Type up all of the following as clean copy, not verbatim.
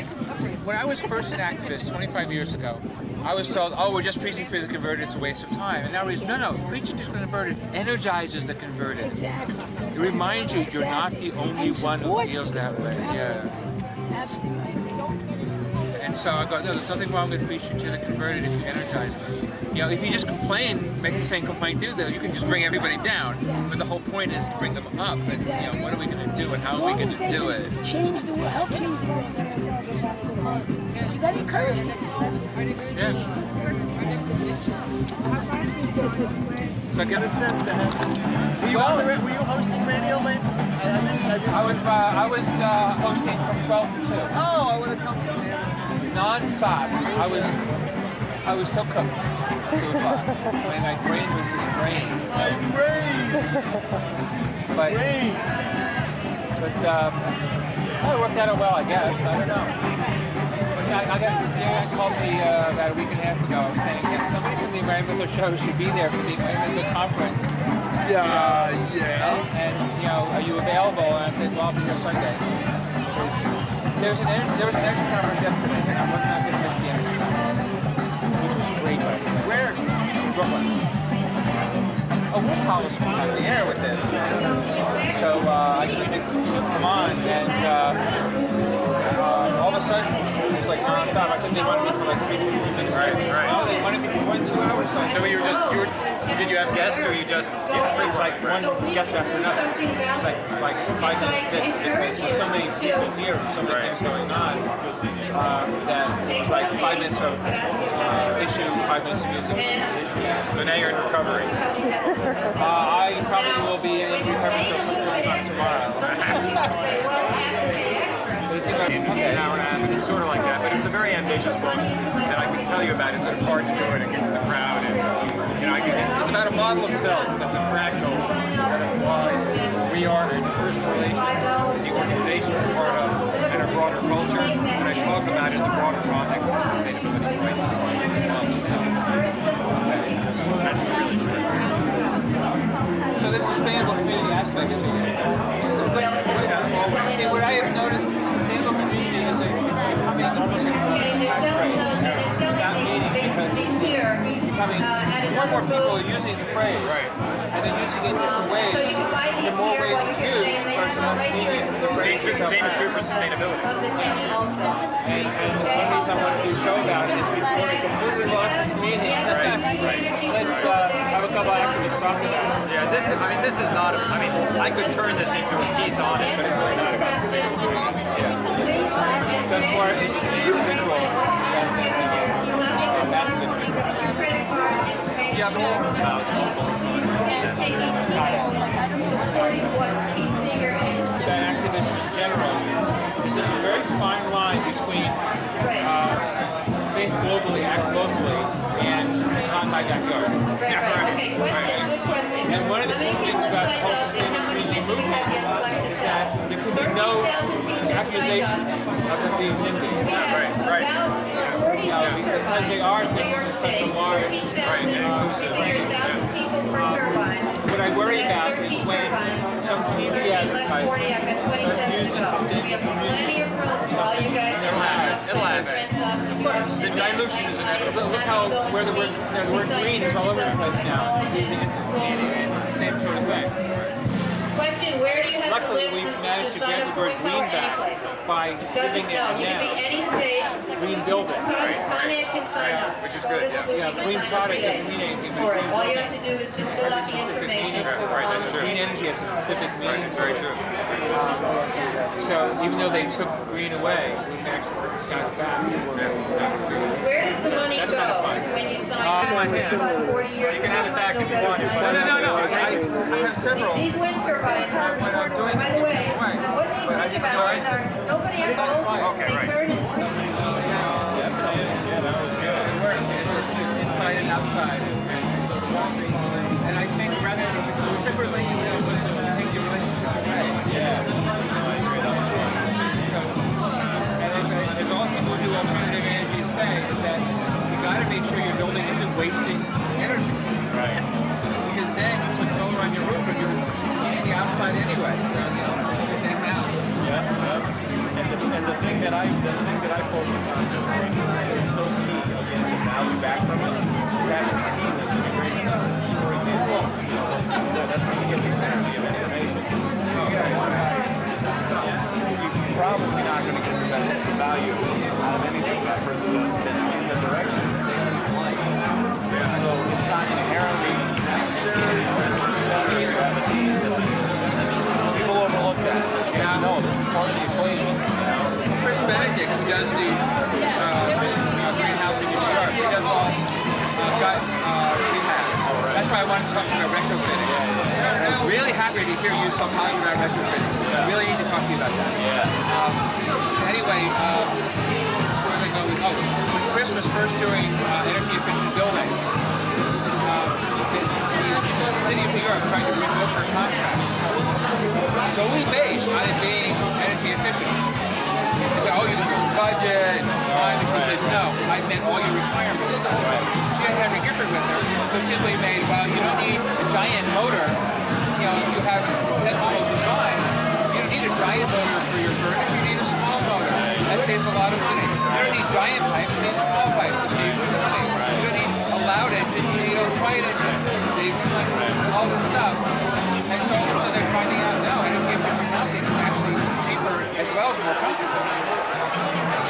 When I was first an activist 25 years ago, I was told, oh, we're just preaching for the converted, it's a waste of time. And now it's, no, preaching to the converted energizes the converted. Exactly. It reminds you you're not the only one who feels that way. Yeah. Absolutely. And so I go, no, there's nothing wrong with preaching to the converted if you energize them. You know, if you just complain, make the same complaint too, though, you can just bring everybody down. But the whole point is to bring them up. And, you know, what are we going to do and how are we going to do it? Change the world, help change the world. That's what we're all about. You got to encourage them. That's what it's So In a sense to have. Were you hosting radio late? I missed I was hosting from 12 to 2. Oh, I would have come to you. Non-stop. I was so cooked. 2 o'clock. My brain was just drained. My brain! But it worked out well, I guess. I don't know. I got called me about a week and a half ago saying, yes, somebody from the environmental show should be there for the environmental conference. Yeah. And you know, are you available? And I said, well, I'll be here Sunday. There was an energy conference yesterday, and I was not going to miss the energy conference, which was great, by the way. Where? Brooklyn. Oh, Wolf Hall was coming out of the air with this. So I agreed to come on, and all of a sudden, it was like non-stop. I think they wanted me for like 3 minutes. Right. Oh, they wanted me for 2 hours. So did you have guests or you just? Yeah, it was like one guest after another. It's like 5 minutes. There's so many people here, so many things going on, that it was like 5 minutes of issue, 5 minutes of music, issue. So now you're in recovery. I probably will be in recovery until sometime tomorrow. An hour and a half, it's sort of like that, but it's a very ambitious book, and I can tell you about it. It's sort of hard to do it against the crowd, and you know, it's about a model of self that's a fractal that applies to reart and personal relations, the organizations we're part of, and our broader culture. And I talk about it in the broader context of the sustainability crisis response to self. That's really short. So there's sustainable community aspects to it. What I have noticed is sustainable community is becoming almost a more and more people are using the phrase, and then using it in different ways. The more ways it's used, the more meaning the phrase. Same is true for sustainability. And one reason I wanted to do a show about it is before it completely lost its meaning. Let's have a couple activists talk about it. Yeah, this is not I could turn this into a piece on it, but it's really not about sustainability. Yeah. That's more individual rather than massive. Yeah, about activism in general. There's a very fine line between think globally, act locally, and not my backyard. Okay, good question. And one of the things about the whole sustainable community movement is that there could be no accusation of them being NIMBY. Because they are such a large inclusive. What I worry about is when some TV advertisers start using sustainable community It'll have it. The dilution is inevitable. Look how where the word green is all over the place now. It's the same sort of thing. Question, where do you have Luckily, to live we managed to get the word green back by Doesn't giving it know. You can be now. any state. Green building. Connie can sign up. Which is good, Yeah, green product doesn't mean anything, but green All you building have to do is just fill out has a the specific information. meaning. Right, that's true. Green energy has a specific meaning. It's very true. So even though they took green away, we actually got it back. Where does the money That's go kind of fun. when you sign Uh, up? my hand. About 40 years You can have it back if you want it. No. I have several. These wind turbines, What I'm doing by is the way, giving them away. what do you But I think didn't about realize this? Nobody ever told Okay, they right. turn it. It's inside and outside. And I think rather than separately, you know, take your relationship away. Yeah. So, and as all people who do alternative energy say, is that you got to make sure your building isn't wasting energy. Right. Because then you put solar on your roof and you're in the outside anyway. So, you know, it's in the house. Yeah. And the thing that I back from it is having a team that's integrated. For example, that's where you get the synergy of information. You get one guy, you're probably not going to get the best value out of anything that person does that's in the direction that they like. So it's not inherently necessary, but it's better to have a team that's people overlook that. Yeah, no, this is part of the equation. Chris Benedict, who does the greenhouse in New York, he does all gut rehab. That's why I wanted to talk to you about retrofitting. I'm really happy to hear you so positive about retrofitting. I really need to talk to you about that. Anyway, where did I go with? Oh, when Chris was first doing energy efficient buildings, the city of New York tried to revoke her contract. Solely based on it being energy efficient. They said, oh, you can do budget, time, and she said, no, I met all your requirements. She had Henry Gifford with her, who simply made, well, you don't need a giant motor, you know, if you have this sensible design, you don't need a giant motor for your furnace, you need a small motor. That saves a lot of money. You don't need giant pipes, you need small pipes, it saves you money. You don't need a loud engine, you need a quiet engine, it saves you money. All this stuff. And so they're finding out, no, energy efficient housing is actually cheaper as well as more comfortable.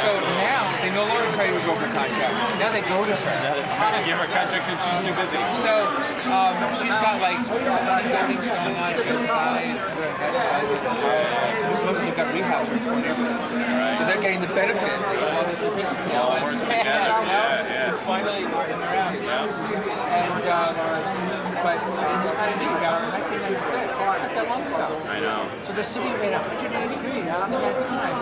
So now they no longer try to revoke her contract. Now they go to her. Give her contract and she's too busy. So she's got like buildings going on inside. It's mostly got rehab. So they're getting the benefit of all this efficiency. It all works together. It's finally working around. And but it's kind of neat about 1996. Not that long ago. I know. So the city made 180 degrees in that time.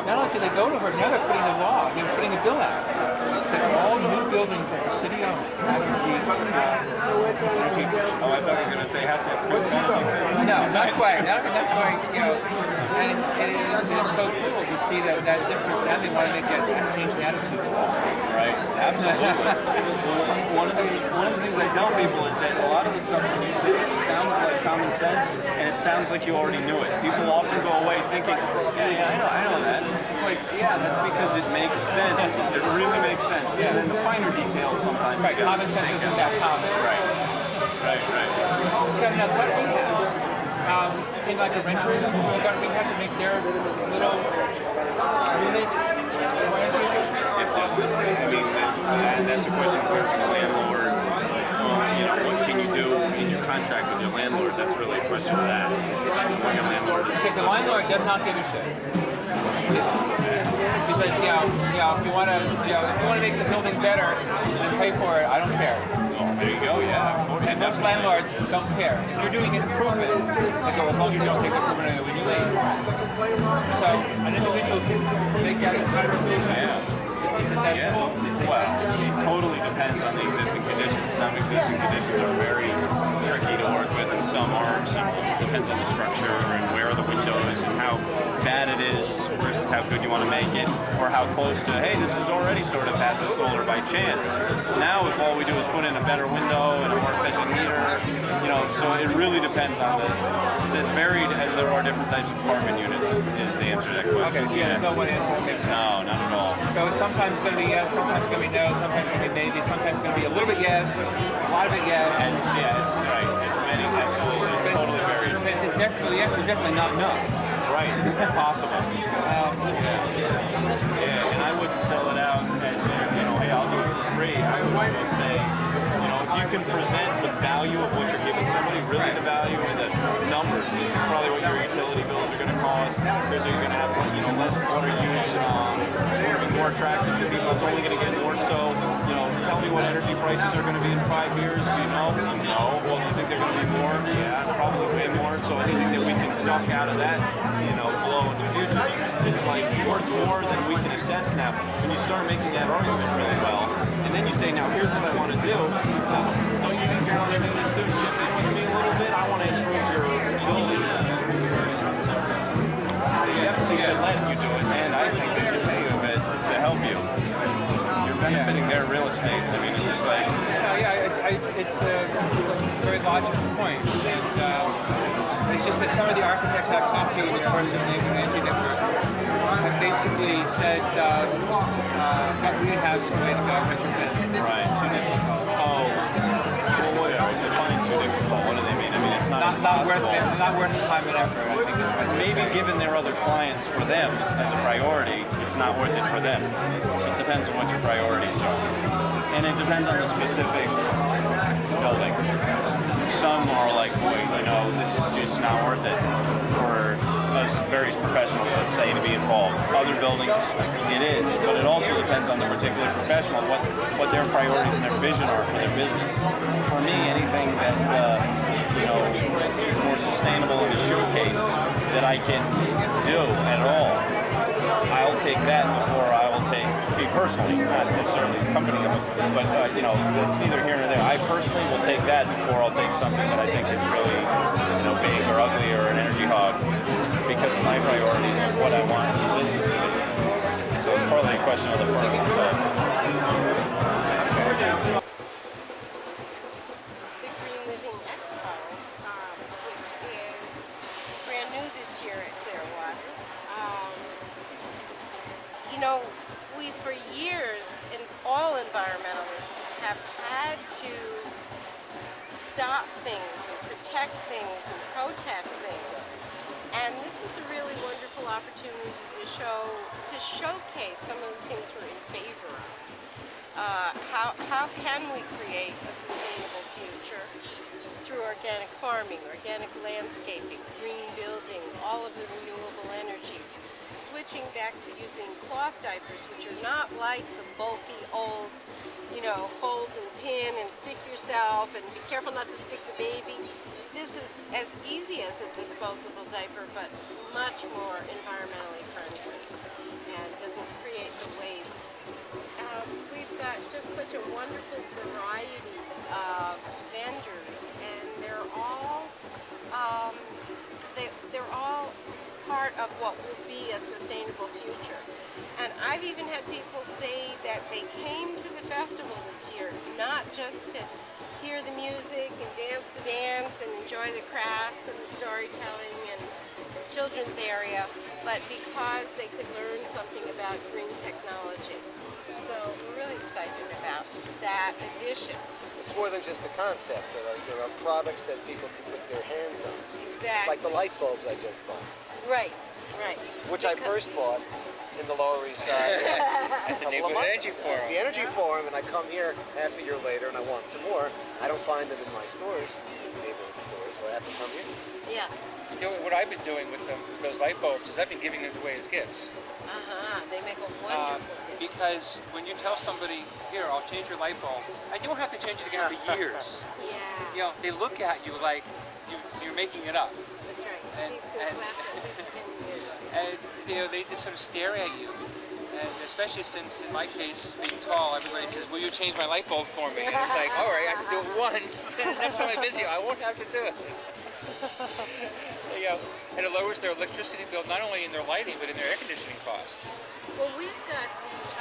Not only did they go to her, now they're putting the law, they're putting a bill out that all new buildings that the city owns have to be energy efficient. Oh, I thought you were going to say have to put No, not quite. Not quite, you know. And it is so cool to see that difference. Now they want to make that change the attitude. Right, absolutely. One of the things I tell people is that a lot of the stuff when you say it sounds like common sense, and it sounds like you already knew it. People often go away thinking, I know that. It's like, yeah, that's because it makes sense. It really makes sense. Yeah, and then the finer details sometimes. Right, common sense isn't that common. Right. So now what we have, in like a rental, we have to make their little unit. That's a question for the landlord. You know, what can you do in your contract with your landlord? That's really a question for that. Like a landlord. Because the landlord does not give a shit. He says, if you want to make the building better and pay for it, I don't care. Oh, there you go. Yeah. And most landlords don't care. If you're doing an improvement, they go, as long as you don't take the improvement away when you leave. So an individual can make that kind of improvement. Isn't that simple? Well, it totally depends on the existing conditions. Some existing conditions are very tricky to work with, and some aren't simple. It depends on the structure and where the window is and how bad it is versus how good you want to make it, or how close to, hey, this is already sort of passive solar by chance. Now, if all we do is put in a better window and a more efficient heater, you know, so it really depends on it's as varied as there are different types of apartment units, is the answer to that question. Okay, so there's no one answer that makes sense. No, not at all. So it's sometimes going to be yes, sometimes going to be no, sometimes going to be maybe, sometimes going to be a little bit yes, a lot of it yes. And yes, right. It's many, absolutely. It's totally varied. It's definitely yes, it's definitely not no. Right, it's possible. And I wouldn't sell it out as, hey, I'll do it for free. I would just say, if you can present the value of what you're giving somebody, really the value and the numbers. This is probably what your utility bills are going to cost. Because you're going to have, less water use. It's going to be more attractive to people. It's only going to get more so. Tell me what energy prices are going to be in 5 years. Do you know? No. Well, do you think they're going to be more? Yeah, probably way more. So anything that we can duck out of that, blow in the future, it's like worth more than we can assess now. When you start making that argument really well, and then you say, now here's what I want to do. Don't you think you're going to do this too? Chip in with me a little bit. I want to improve your building. They definitely should let you do it, and I think they should pay you a bit to help you. You're benefiting their real estate. I mean, it's just like... It's a very logical point. And it's just that some of the architects I've talked to in the course of the energy network have basically said that we have some way to go retrofit. Right. not worth it. Not worth the time and effort. I think is what Maybe given their other clients for them as a priority, it's not worth it for them. So it depends on what your priorities are. And it depends on the specific building. Some are like, boy, this is just not worth it for us various professionals, let's say, to be involved. Other buildings, it is, but it also depends on the particular professional, what their priorities and their vision are for their business. For me, anything that is more sustainable in a showcase that I can do at all, I'll take that before I will take, me personally, not necessarily the company, but it's neither here nor there. I personally will take that before I'll take something that I think is really, big or ugly or an energy hog, because of my priorities of what I want the business to be. So it's partly a question of the firm itself. The Green Living Expo, which is brand new this year at Clearwater. We for years, all environmentalists have had to stop things and protect things and protest things. And this is a really wonderful opportunity to showcase some of the things we're in favor of. How can we create a sustainable future through organic farming, organic landscaping, green building, all of the renewable energies, switching back to using cloth diapers, which are not like the bulky old, fold and pin and stick yourself and be careful not to stick the baby. This is as easy as a disposable diaper, but much more environmentally friendly and doesn't create the waste. We've got just such a wonderful variety of vendors, and they're all part of what will be a sustainable future. And I've even had people say that they came to the festival this year not just to hear the music and dance the dance and enjoy the crafts and the storytelling and the children's area, but because they could learn something about green technology. So we're really excited about that addition. It's more than just a concept. There are products that people can put their hands on. Exactly. Like the light bulbs I just bought. Right. Which I first bought in the Lower East Side at the Neighborhood Energy Forum. The Energy Forum, and I come here half a year later and I want some more. I don't find them in my stores, the neighborhood stores, so I have to come here. Yeah. What I've been doing with those light bulbs is I've been giving them away as gifts. They make a wonderful gift. Because when you tell somebody, here, I'll change your light bulb, and you won't have to change it again for years. Yeah. They look at you like you're making it up. That's right. And, These things last at least 10 years. And they just sort of stare at you. And especially since, in my case, being tall, everybody says, will you change my light bulb for me? And it's like, all right, I have to do it once. Next time I'm busy, I won't have to do it. And it lowers their electricity bill, not only in their lighting, but in their air conditioning costs. Well, we've got the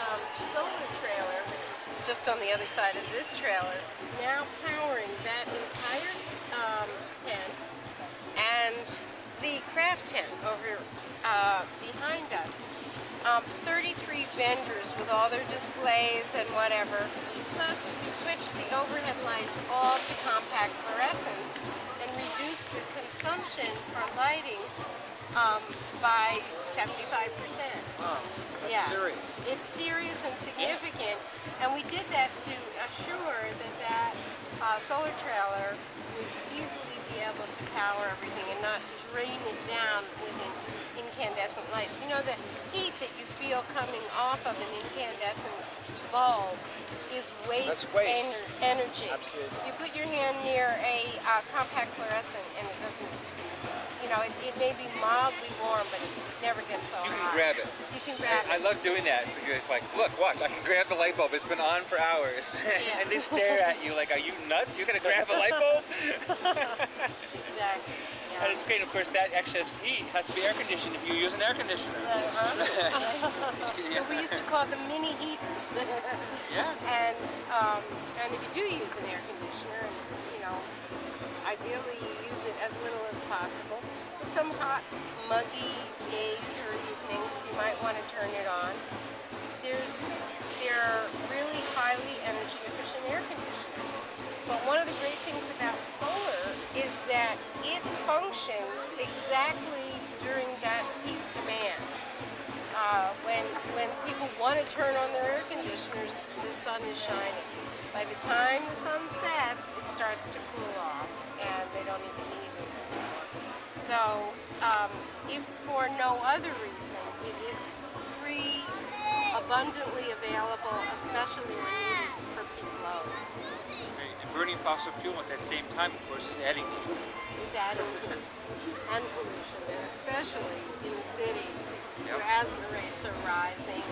solar trailer, which is just on the other side of this trailer, now powering that entire tent and the craft tent over behind us. 33 vendors with all their displays and whatever. Plus, we switched the overhead lights all to compact fluorescence and reduced the consumption for lighting by 75%. Wow, that's serious. It's serious and significant, and we did that to assure that solar trailer would easily be able to power everything and not drain it down with incandescent lights. The heat that you feel coming off of an incandescent bulb is waste. Energy. Absolutely. You put your hand near a compact fluorescent and it doesn't, it may be mildly warm, but it never gets so hot. You can grab it. You can grab it. I love doing that. It's like, look, watch, I can grab the light bulb. It's been on for hours. Yeah. And they stare at you like, are you nuts? You're going to grab a light bulb? Exactly. And it's great, of course, that excess heat has to be air conditioned if you use an air conditioner. We used to call them mini heaters. Yeah. And if you do use an air conditioner, ideally you use it as little as possible. But some hot, muggy days or evenings, you might want to turn it on. There are really highly energy efficient air conditioners. But one of the great things about solar is that it it functions exactly during that peak demand. When people want to turn on their air conditioners, the sun is shining. By the time the sun sets, it starts to cool off, and they don't even need it anymore. So, if for no other reason, it is free, abundantly available, especially when needed for peak load. Right. And burning fossil fuel at that same time, of course, is adding heat. Is adding heat and pollution, and especially in the city, Yep. where asthma rates are rising,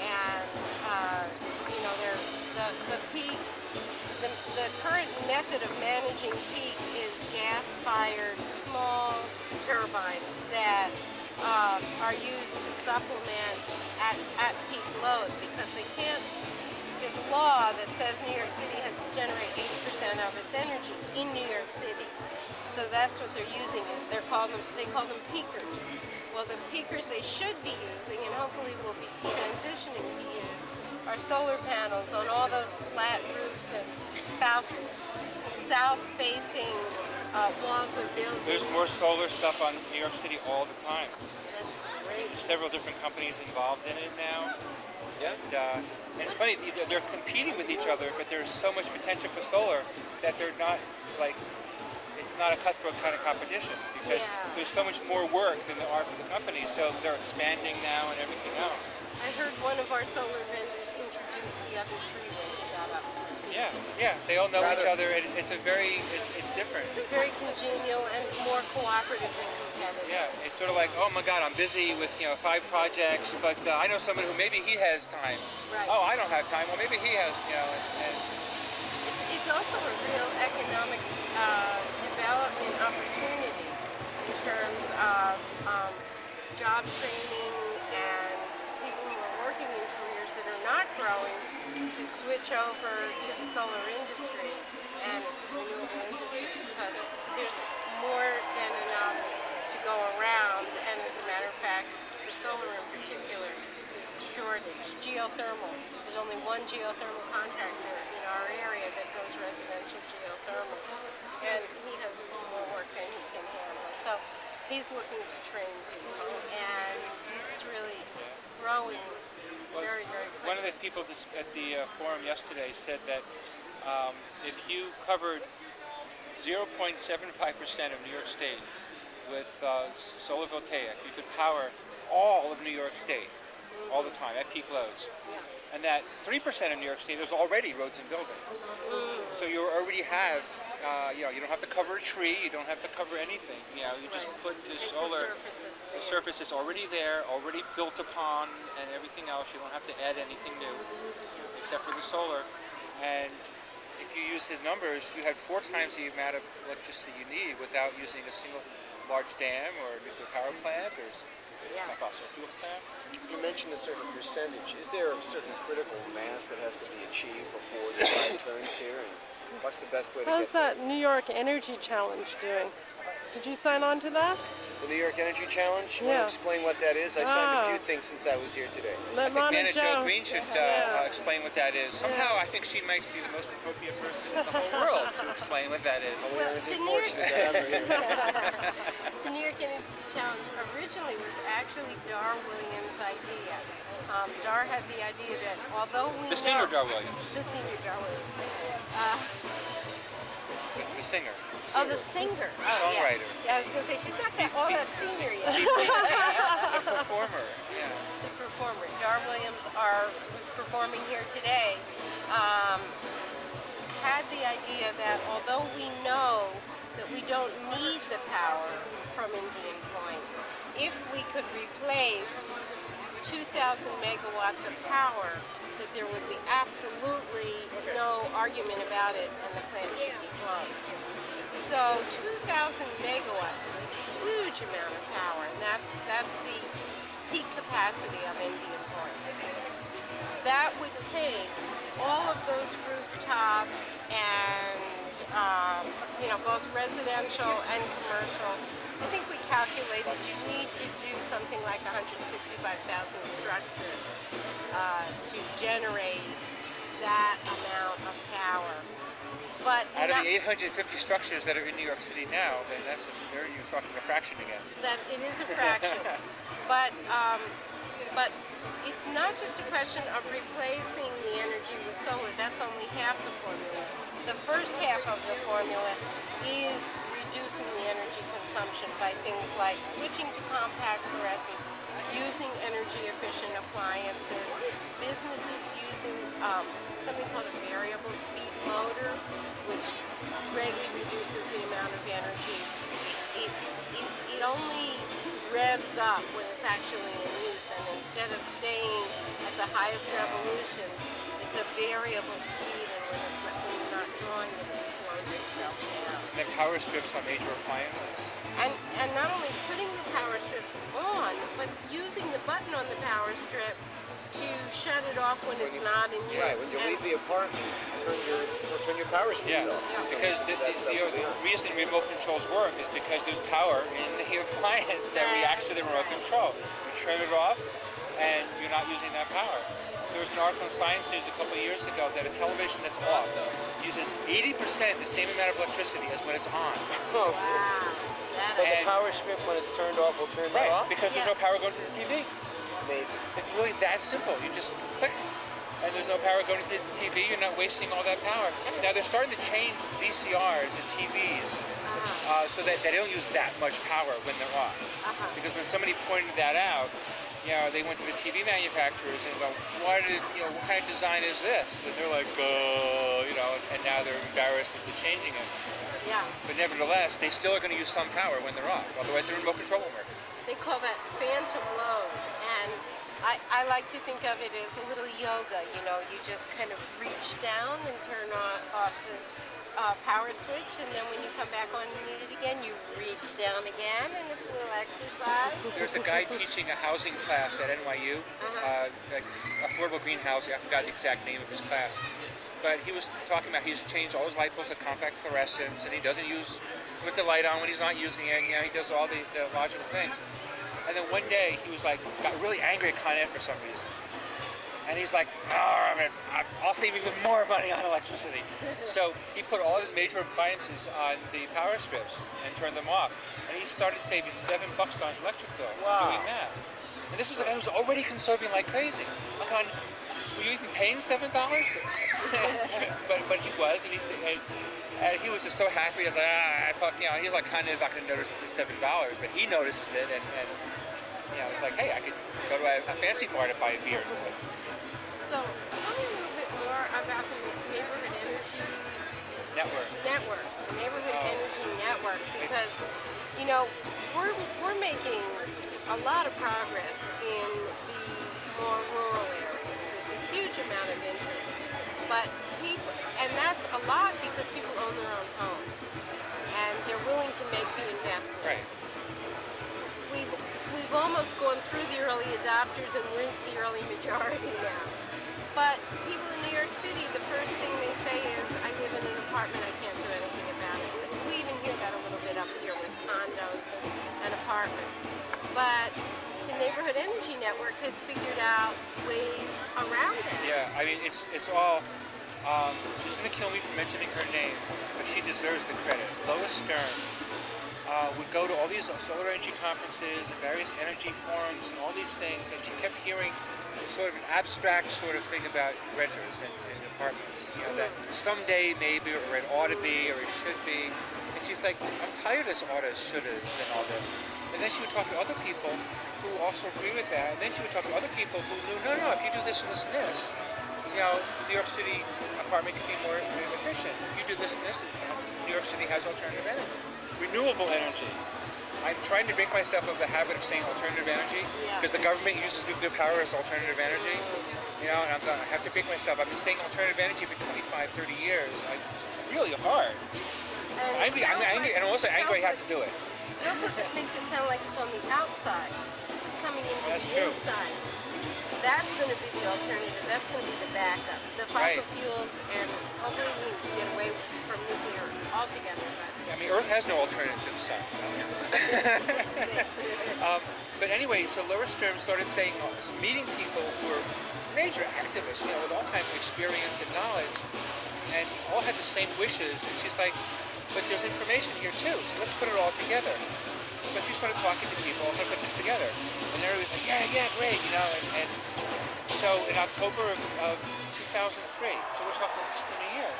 and you know, the peak. The current method of managing peak is gas-fired small turbines that are used to supplement at peak load, because they can't. There's a law that says New York City has to generate 80% of its energy in New York City. So that's what they're using. They call them peakers. Well, the peakers they should be using, and hopefully will be transitioning to use, are solar panels on all those flat roofs and south-facing walls of buildings. There's more solar stuff on New York City all the time. That's great. There's several different companies involved in it now. Yeah. And it's funny, they're competing with each other, but there's so much potential for solar that they're not, like, it's not a cutthroat kind of competition, because there's so much more work than there are for the companies, so they're expanding now and everything else. I heard one of our solar vendors introduce the other three when we got up to speed. Yeah, they all know each other, and it's different. It's very congenial and more cooperative than competitive. Yeah, it's sort of like, oh my God, I'm busy with 5 projects, but I know someone who maybe he has time. Right. Oh, I don't have time. Well, maybe he has, and It's also a real economic development opportunity in terms of job training and people who are working in careers that are not growing to switch over to the solar industry and renewable industries, because there's more than enough to go around, and as a matter of fact, for solar in particular, there's a shortage. Geothermal, there's only one geothermal contractor in our area that does residential geothermal, and he has more work than he can handle. So he's looking to train people, and this is really growing very, very quickly. one of the people at the forum yesterday said that if you covered 0.75% of New York State with solar voltaic, you could power all of New York State all the time at peak loads. And that 3% of New York State is already roads and buildings. So you already have, you don't have to cover a tree, you don't have to cover anything. You just put the solar, the surface is already there, already built upon, and everything else. You don't have to add anything new, except for the solar. And if you use his numbers, you had 4 times the amount of electricity you need without using a single large dam or a nuclear power plant or a fossil fuel plant. You mentioned a certain percentage. Is there a certain critical mass that has to be achieved before the tide turns here? And what's the best way to How's get there? that New York Energy Challenge doing? Did you sign on to that? The New York Energy Challenge? You want Yeah. to explain what that is? I signed a few things since I was here today. I think Nana Jo Green should explain what that is. Somehow I think she might be the most appropriate person in the whole world to explain what that is. Well, We're fortunate to have her here. the New York Energy Challenge originally was actually Dar Williams' idea. Dar had the idea that although we The singer Dar Williams. The senior Dar Williams. The singer. Oh, the singer. Oh, Songwriter. Yeah, I was going to say, she's not all that senior yet. The performer. Yeah. The performer. Dar Williams, who's performing here today, had the idea that although we know that we don't need the power from Indian Point, if we could replace 2,000 megawatts of power, that there would be absolutely no argument about it and the plant should be closed. So 2,000 megawatts is a huge amount of power, and that's the peak capacity of Indian Point. That would take all of those rooftops and both residential and commercial. I think we calculated you need to do something like 165,000 structures to generate that amount of power. But Out of not- the 850 structures that are in New York City now, then there you're talking a fraction again. that it is a fraction. but it's not just a question of replacing the energy with solar. That's only half the formula. The first half of the formula is reducing the energy consumption by things like switching to compact fluorescents, using energy efficient appliances, businesses using something called a variable speed motor, which greatly reduces the amount of energy. It only revs up when it's actually in use, and instead of staying at the highest revolutions, it's a variable speed, and when you're not drawing it, it slows itself down. And then power strips on major appliances. And not only putting the power strips on, but using the button on the power strip to shut it off when it's not in use. Right, when you leave the apartment, turn your power strips Yeah, off. because the reason remote controls work is because there's power in the appliance that reacts to the remote control. You turn it off, and you're not using that power. There was an article in Science News a couple of years ago that a television that's off uses 80% the same amount of electricity as when it's on. Oh, Wow. but the power strip, when it's turned off, will turn that off? Because there's no power going to the TV. Amazing. It's really that simple. You just click, and there's no power going to the TV. You're not wasting all that power. Now they're starting to change VCRs and TVs so that they don't use that much power when they're off. Because when somebody pointed that out, they went to the TV manufacturers and go, what kind of design is this? And they're like, and now they're embarrassed into changing it. Yeah. But nevertheless, they still are going to use some power when they're off. Otherwise, the remote control won't work. They call that phantom load, and I like to think of it as a little yoga. You just kind of reach down and turn off the power switch, and then when you come back on and need it again, you reach down again, and it's a little exercise. There's a guy teaching a housing class at NYU, like affordable green housing. I forgot the exact name of his class. But he was talking about he's changed all his light bulbs to compact fluorescents, and he doesn't put the light on when he's not using it. He does all the logical things. And then one day he was got really angry at Con Ed for some reason. And he's like, I'll save even more money on electricity. So he put all his major appliances on the power strips and turned them off. And he started saving $7 on his electric bill doing that. And this is a guy who's already conserving like crazy. Were you even paying $7? but he was, and he was just so happy. I was like, I thought, he's like kind of not going to notice the $7, but he notices it, and it's like, hey, I could go to a fancy bar to buy a beer. So tell me a little bit more about the neighborhood energy network. The neighborhood energy network, because we're making a lot of progress in the more rural areas. There's a huge amount of interest, but that's a lot because people own their own homes and they're willing to make the investment. Right. We've almost gone through the early adopters and we're into the early majority now. But people in New York City, the first thing they say is, I live in an apartment, I can't do anything about it. We even hear that a little bit up here with condos and apartments. But the Neighborhood Energy Network has figured out ways around that. Yeah, I mean, it's all, she's going to kill me for mentioning her name, but she deserves the credit. Lois Stern would go to all these solar energy conferences and various energy forums and all these things, and she kept hearing sort of an abstract sort of thing about renters and apartments, that someday maybe, or it ought to be, or it should be. And she's like, I'm tired of this oughtas, shouldas, and all this. And then she would talk to other people who also agree with that. And then she would talk to other people who knew, no, if you do this and this and this, New York City apartment can be more efficient. If you do this and this, New York City has alternative energy. Renewable energy. I'm trying to break myself of the habit of saying alternative energy because the government uses nuclear power as alternative energy. And I have to break myself. I've been saying alternative energy for 25, 30 years. It's really hard. I'm angry, and I'm also angry I have to do it. It also makes it sound like it's on the outside. This is coming into the inside. That's going to be the alternative. That's going to be the backup. The fossil fuels, and hopefully we need to get away from nuclear altogether. I mean, Earth has no alternative to the sun. But anyway, so Lois Stern started saying, meeting people who were major activists, with all kinds of experience and knowledge, and all had the same wishes. And she's like, but there's information here too, so let's put it all together. So she started talking to people, how to put this together. And everybody was like, yeah, great, and so in October of 2003, so we're talking less than a year,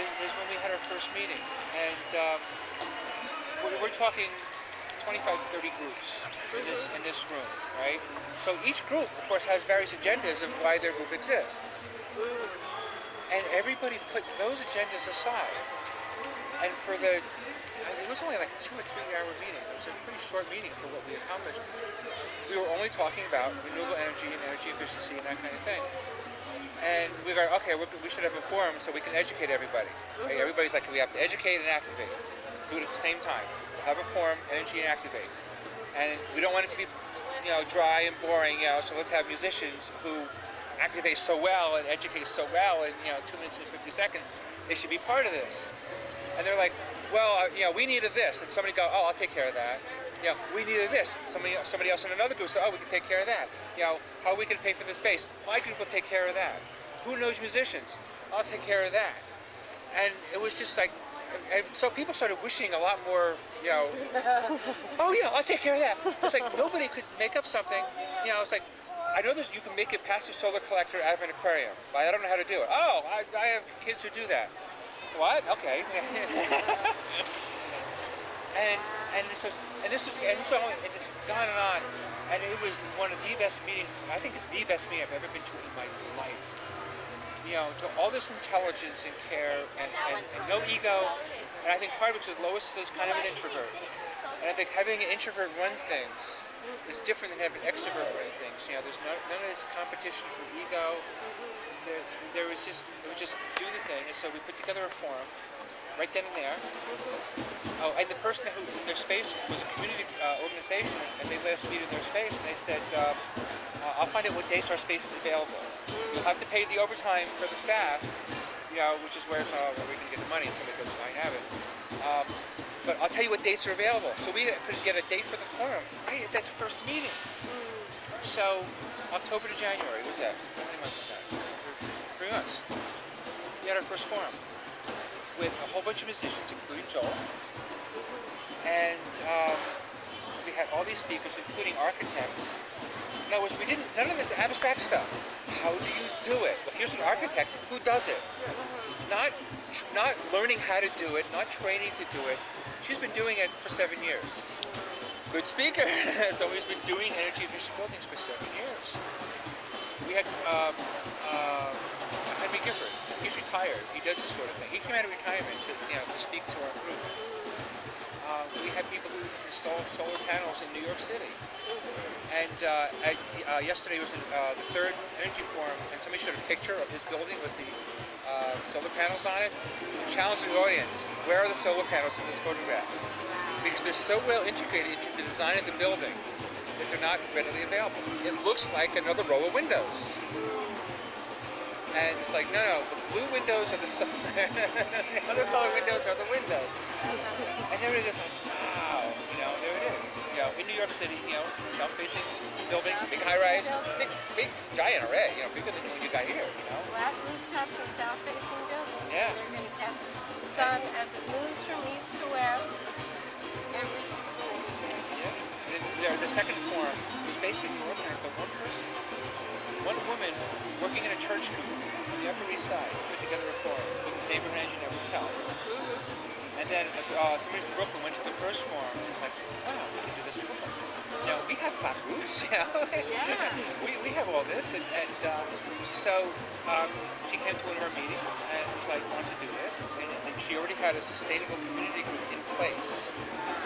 is when we had our first meeting. And we're talking 25, 30 groups in this room, right? So each group, of course, has various agendas of why their group exists. And everybody put those agendas aside. And it was only like a 2 or 3 hour meeting. It was a pretty short meeting for what we accomplished. We were only talking about renewable energy and energy efficiency and that kind of thing. And we go, okay, we should have a forum so we can educate everybody. Right? Everybody's like, we have to educate and activate. Do it at the same time. We'll have a forum, energy and activate. And we don't want it to be, dry and boring, so let's have musicians who activate so well and educate so well in, 2 minutes and 50 seconds. They should be part of this. And they're like, well, we needed this. And somebody go, oh, I'll take care of that. We needed this. Somebody else in another group said, oh, we can take care of that. How we can pay for the space. My group will take care of that. Who knows musicians? I'll take care of that. And it was just like, and so people started wishing a lot more, oh yeah, I'll take care of that. It's like nobody could make up something. It's like, I know you can make a passive solar collector out of an aquarium, but I don't know how to do it. Oh, I have kids who do that. What? Okay. and so it just gone and on, and it was one of the best meetings. I think it's the best meeting I've ever been to in my life. To all this intelligence and care and no ego, and I think part of it is Lois is kind of an introvert, and I think having an introvert run things is different than having an extrovert run things. There's none of this competition for ego. It was just do the thing, and so we put together a forum right then and there. Oh, and the person who their space was a community organization, and they let us meet in their space, and they said, I'll find out what dates our space is available. You'll have to pay the overtime for the staff, which is where we can get the money, and somebody goes, I have it. But I'll tell you what dates are available. So we couldn't get a date for the forum right at that first meeting. So October to January, what was that? How many months was that? 3 months. We had our first forum with a whole bunch of musicians, including Joel. And we had all these speakers, including architects. Now, none of this abstract stuff. How do you do it? Well, here's an architect who does it. Not learning how to do it, not training to do it. She's been doing it for 7 years. Good speaker. So he's been doing energy efficient buildings for 7 years. We had Henry Gifford. He's retired. He does this sort of thing. He came out of retirement to speak to our group. We had people who install solar panels in New York City. And yesterday was the third energy forum, and somebody showed a picture of his building with the solar panels on it. Challenge the audience: where are the solar panels in this photograph? Because they're so well integrated into the design of the building that they're not readily available. It looks like another row of windows. And it's like, no, the blue windows are the solar, the other color windows are the windows. And everybody's just like, wow, there it is. In New York City, south-facing building, big high-rise, big giant array, bigger than what you got here, Flat rooftops and south-facing buildings. Yeah. So they're going to catch the sun as it moves from east to west every season. Yeah. And the second forum was basically organized by one person. One woman working in a church group on the Upper East Side put together a forum with the neighborhood engineer hotel. And then somebody from Brooklyn went to the first forum and was like, wow, we can do this in Brooklyn. We have flat roofs, we have all this. And so she came to one of our meetings and was like, wants to do this. And she already had a sustainable community group in place.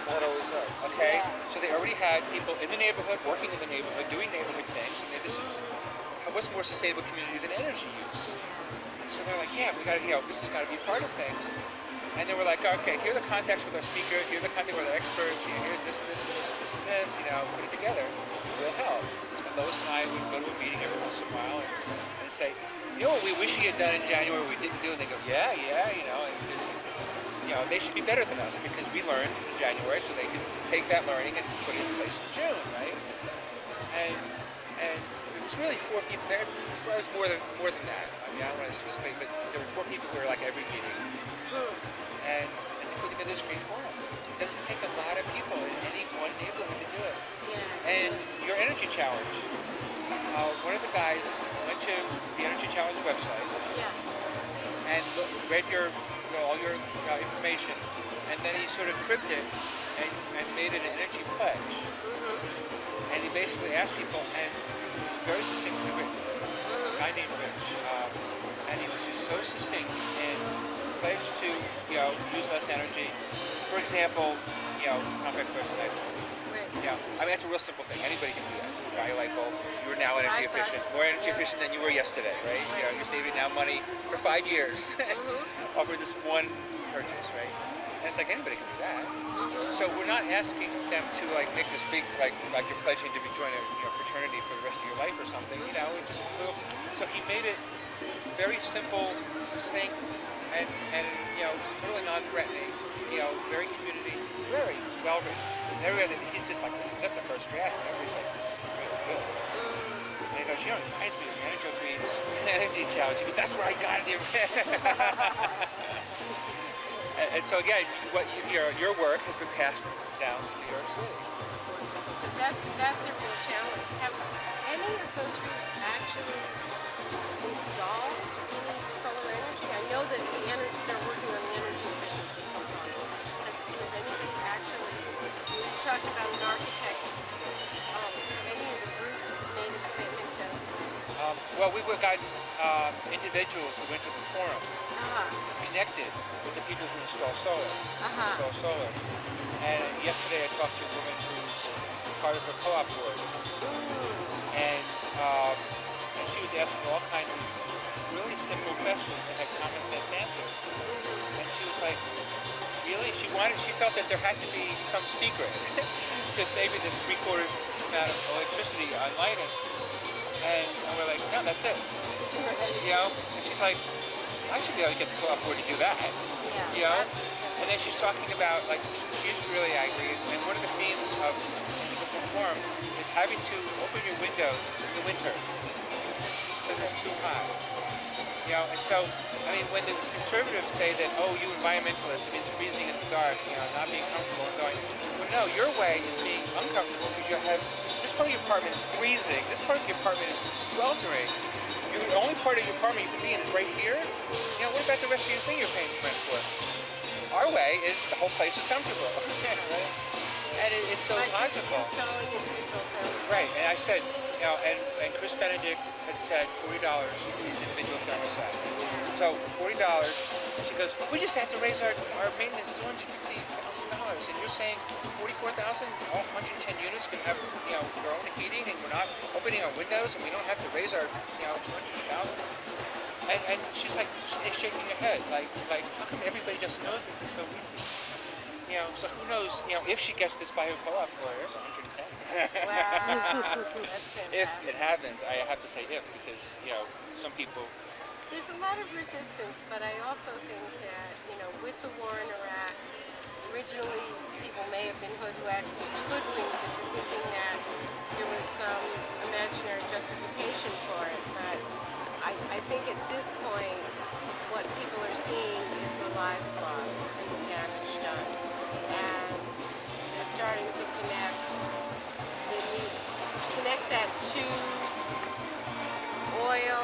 That always helps. Okay? So they already had people in the neighborhood, working in the neighborhood, doing neighborhood things. And this is what's more sustainable community than energy use? So they're like, yeah, we got to, this has got to be part of things. And they were like, okay, here are the contacts with our speakers, here's the contact with our experts, here's this, put it together, will help. And Lois and I would go to a meeting every once in a while and say, what we wish we had done in January we didn't do, and they go, yeah, and because, they should be better than us because we learned in January, so they can take that learning and put it in place in June, right? And was really 4 people there. Well, it was more than that. I mean, I don't want to explain, but there were 4 people who were like every meeting. And I think we did this great forum. It doesn't take a lot of people in any one neighborhood to do it. And your energy challenge. One of the guys went to the Energy Challenge website and read all your information, and then he sort of cribbed it and made it an energy pledge. And he basically asked people, and it was very succinctly written. A guy named Rich, and he was just so succinct and pledged to use less energy. For example, not breakfast and night bulbs. Yeah, I mean that's a real simple thing. Anybody can do that. Buy a light bulb. You're now energy efficient, more energy efficient than you were yesterday, right? You're saving now money for 5 years over this one purchase, right? And it's like anybody can do that. So we're not asking them to like make this big like you're pledging to be joining a fraternity for the rest of your life or something. It just so he made it very simple, succinct, and totally non-threatening. Very community, very well written. And he's just like, this is just the first draft, and everybody's like, this is really good. And he goes, it reminds me of Manager Green's energy challenge. He goes, that's where I got it. And so again, your work has been passed down to New York City. Because that's a real challenge. Have any of those roofs actually installed any solar energy? I know that they're working on the energy efficiency component. Has anybody actually, you talked about an architect, any of the groups made a commitment to? Well, we've got individuals who went to the forum, connected with the people who install solar. And yesterday I talked to a woman who's part of a co-op board, and she was asking all kinds of really simple questions that had common sense answers. And she was like, really? She felt that there had to be some secret to saving this 3/4 amount of electricity on lighting. And we're like, no, that's it. And she's like, I should be able to get the co-op board to do that. And then she's talking about, like, she's really angry, and one of the themes of the forum is having to open your windows in the winter because it's too hot. And so, I mean, when the conservatives say that, oh, you environmentalists, it means freezing in the dark, not being comfortable, and going, well, no, your way is being uncomfortable because you have, this part of your apartment is freezing, this part of your apartment is sweltering. The only part of your apartment you can be in is right here. What about the rest of your thing you're paying rent for? Our way is the whole place is comfortable. Right? And it's so logical. Right, and I said, and Chris Benedict had said $40 for these individual thermostats. So for $40, she goes, we just had to raise our maintenance $250,000. And you're saying 44,000, all 110 units can have, their own heating, and we're not opening our windows, and we don't have to raise our, 200,000. And she's like shaking her head, like how come everybody just knows this is so easy? So who knows? If she gets this by her co-op board, there's 110. Wow, if it happens, I have to say if, because some people. There's a lot of resistance, but I also think that with the war in Iraq, originally people may have been hoodwinked into thinking that there was some imaginary justification for it, but I think at this point what people are seeing is the lives lost and the damage done, and they're starting to connect that to oil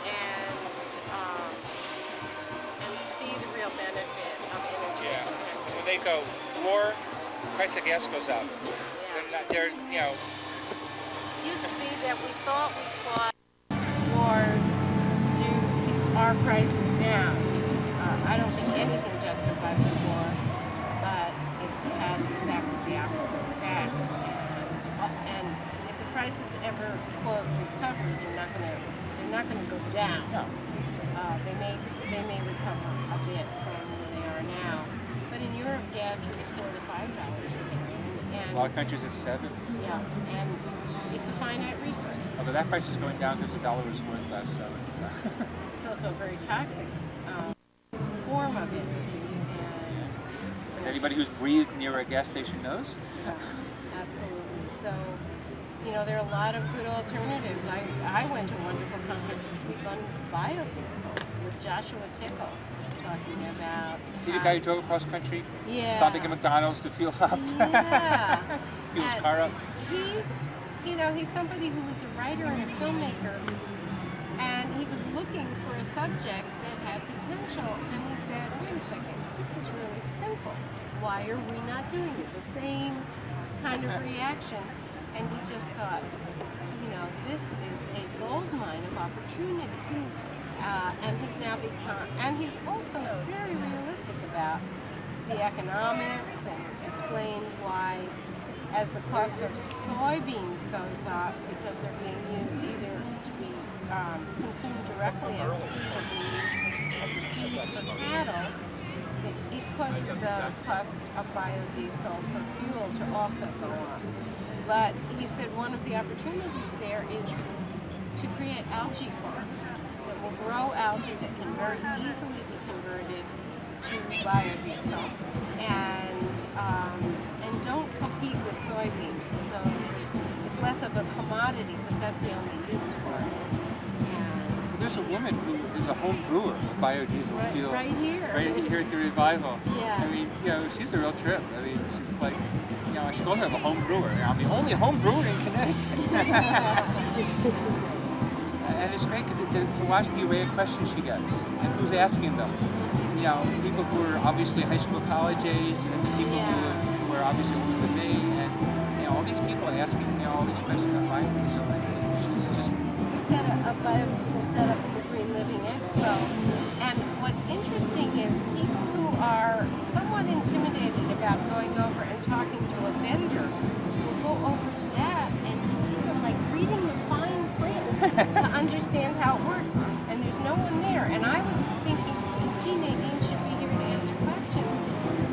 and see the real benefit of energy. When they go war, price of gas goes up. They're used to be that we thought we fought wars to keep our prices down. I don't think anything justifies a war, but it's had exactly the opposite effect. And if the prices ever quote recover, they're not gonna go down. No. They may recover a bit from where they are now. But in Europe, gas is $4 to $5 a gallon. And a lot of countries it's 7. Yeah, and it's a finite resource. Although that price is going down because the dollar is worth less. So. It's also a very toxic form of energy. And anybody who's breathed near a gas station knows. Yeah, absolutely. So you know, there are a lot of good alternatives. I went to a wonderful conference this week on biodiesel with Joshua Tickle, talking about... See the guy who drove across country? Yeah. Stopping at McDonald's to fuel up? Yeah. Fuel his And car up? He's, you know, he's somebody who was a writer and a filmmaker, and he was looking for a subject that had potential, and he said, wait a second, this is really simple. Why are we not doing it? The same kind of reaction. And he just thought, you know, this is a gold mine of opportunity. And he's now become, and he's also very realistic about the economics and explained why, as the cost of soybeans goes up because they're being used either to be consumed directly as food or being used as feed for cattle, it causes the cost of biodiesel for fuel to also go up. But he said one of the opportunities there is to create algae farms that will grow algae that can very easily be converted to biodiesel and don't compete with soybeans. So it's less of a commodity because that's the only use for it. So there's a woman who is a home brewer of biodiesel fuel. Right here. Right here at the Revival. Yeah. I mean, you know, she's a real trip. I mean, she's like, you know, she goes to have a home brewer. I'm the only home brewer in Connecticut. And it's great to watch the array of questions she gets and who's asking them. You know, people who are obviously high school, college age, and people who are obviously older than me, and you know, all these people are asking all these questions on my so she's just. We've got a biodiesel set up in the Green Living Expo, and what's interesting is people who are somewhat intimidated about going over and talking to a vendor will go over to that, and you see them like reading the fine print to understand how it works, and there's no one there. And I was thinking, gee, Nadine should be here to answer questions,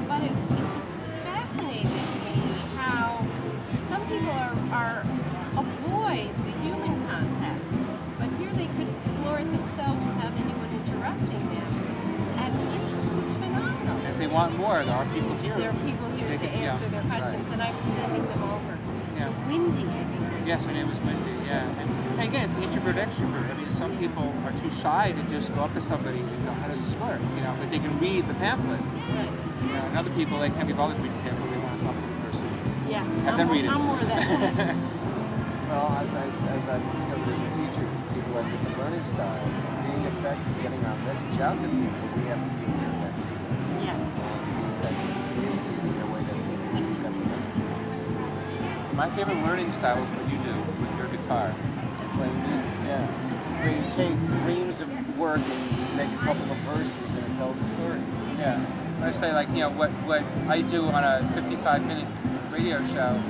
but it was fascinating to me how some people are avoid the human contact, but here they could explore it themselves without anyone interrupting them, and the interest was phenomenal. And if they want more, there are people here. There are people here to answer their questions, and I've been sending them over. Yeah. Wendy, I think. Yes, her name was Wendy, yeah. And again, it's the introvert extrovert. I mean, some people are too shy to just go up to somebody and go, how does this work? You know, but they can read the pamphlet. Right. You know, and other people, they can't be bothered to read the pamphlet. They want to talk to the person. Yeah. Have them read it. I'm more of that type. Well, as I've discovered as a teacher, people have different learning styles. And being effective, getting our message out to people, we have to be aware of that too. Yes. And be effective in communicating in a way that people can accept the message. My favorite learning style is what you do with your guitar. Playing music, yeah. Where you take reams of work and make a couple of verses and it tells a story. Yeah. I say, like, you know, what I do on a 55-minute radio show,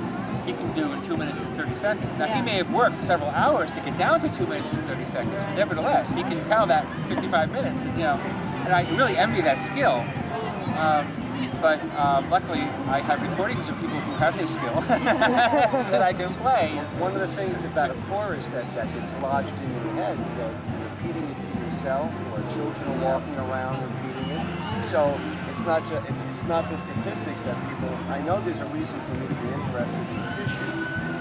he can do in 2 minutes and 30 seconds. Now, he may have worked several hours to get down to 2 minutes and 30 seconds, but nevertheless, he can tell that 55 minutes, and, you know, and I really envy that skill. But luckily, I have recordings of people who have his skill that I can play. One of the things about a chorus that gets lodged in your head is that you're repeating it to yourself, or children are walking around repeating it. So it's not just it's not the statistics that people. I know there's a reason for me to be interested in this issue.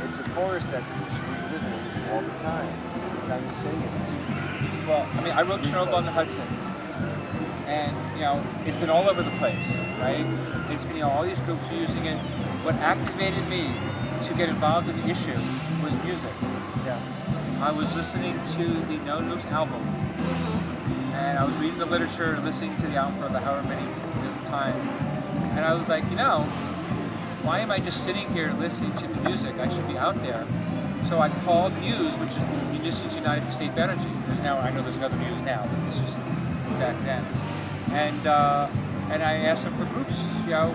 It's a chorus that keeps reliving all the time. Every time you sing it. Well, I mean, I wrote Chernobyl on the Hudson. And, you know, it's been all over the place, right? It's been, you know, all these groups are using it. What activated me to get involved in the issue was music. Yeah. I was listening to the No Nukes album, and I was reading the literature, listening to the album for however many minutes of time, and I was like, you know, why am I just sitting here listening to the music? I should be out there. So I called Muse, which is Musicians United for Safe Energy. I know there's another Muse now, but this was back then. And I asked him for groups, you know,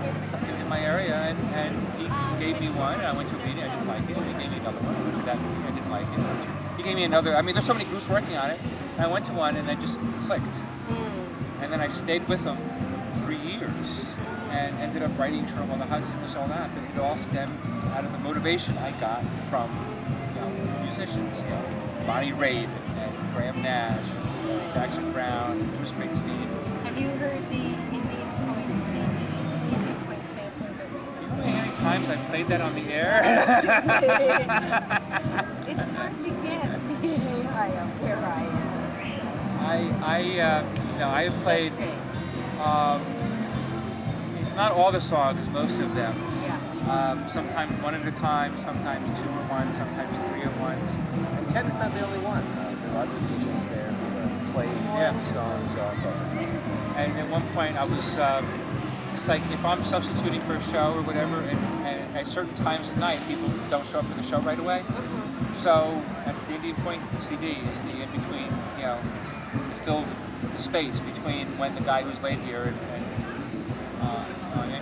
in my area, and he gave me one, and I went to a meeting, I didn't like it, and he gave me another one, I went to that meeting, I didn't like it. He gave me another, I mean, there's so many groups working on it, and I went to one, and it just clicked. And then I stayed with them for years, and ended up writing Chernobyl on the Hudson, and all that, but it all stemmed out of the motivation I got from, you know, musicians, you know, Bonnie Raitt, and Graham Nash, and Jackson Brown, and Bruce Springsteen. Have you heard the Indian Point sampler that we You play any times I've played that on the air. It's hard to get being high up where I am. No, I have played. That's great. It's not all the songs, most of them. Yeah. Sometimes one at a time, sometimes two at once, sometimes three at once. And Ken's not the only one. There are other DJs there who are playing songs off of it. And at one point I was, it's like if I'm substituting for a show or whatever, and at certain times at night people don't show up for the show right away. So that's the Indian Point CD, is the in-between, you know, to fill the space between when the guy who's late here and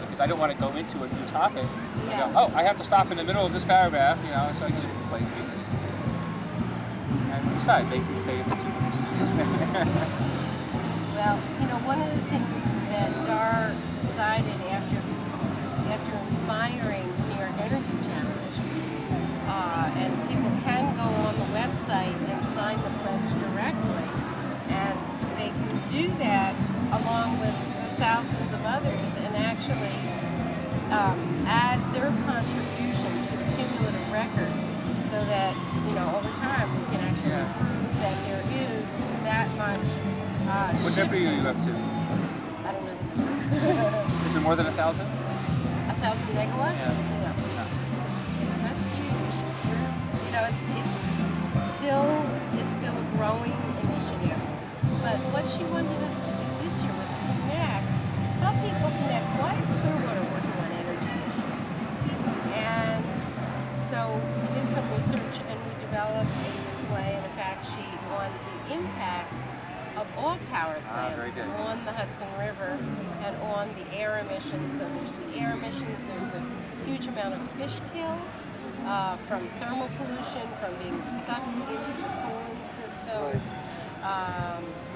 because I don't want to go into a new topic. Yeah. I go, oh, I have to stop in the middle of this paragraph, you know, so I just play the music. And besides, they can stay it for 2 minutes. Well, you know, one of the things that Dar decided after inspiring New York Energy Challenge, and people can go on the website and sign the pledge directly, and they can do that along with thousands of others and actually add their contribution to the cumulative record, so that, you know, over time we can actually prove that there is that much What number are you up to? I don't know. Is it more than 1,000? 1,000 megawatts? Yeah. That's huge. You know, it's still a growing initiative. But what she wanted us to do this year was help people connect. Why is Clearwater working on energy issues? And so we did some research and we developed a display and a fact sheet on the impact of all power plants on the Hudson River and on the air emissions. So there's the air emissions, there's the huge amount of fish kill from thermal pollution, from being sucked into the cooling systems.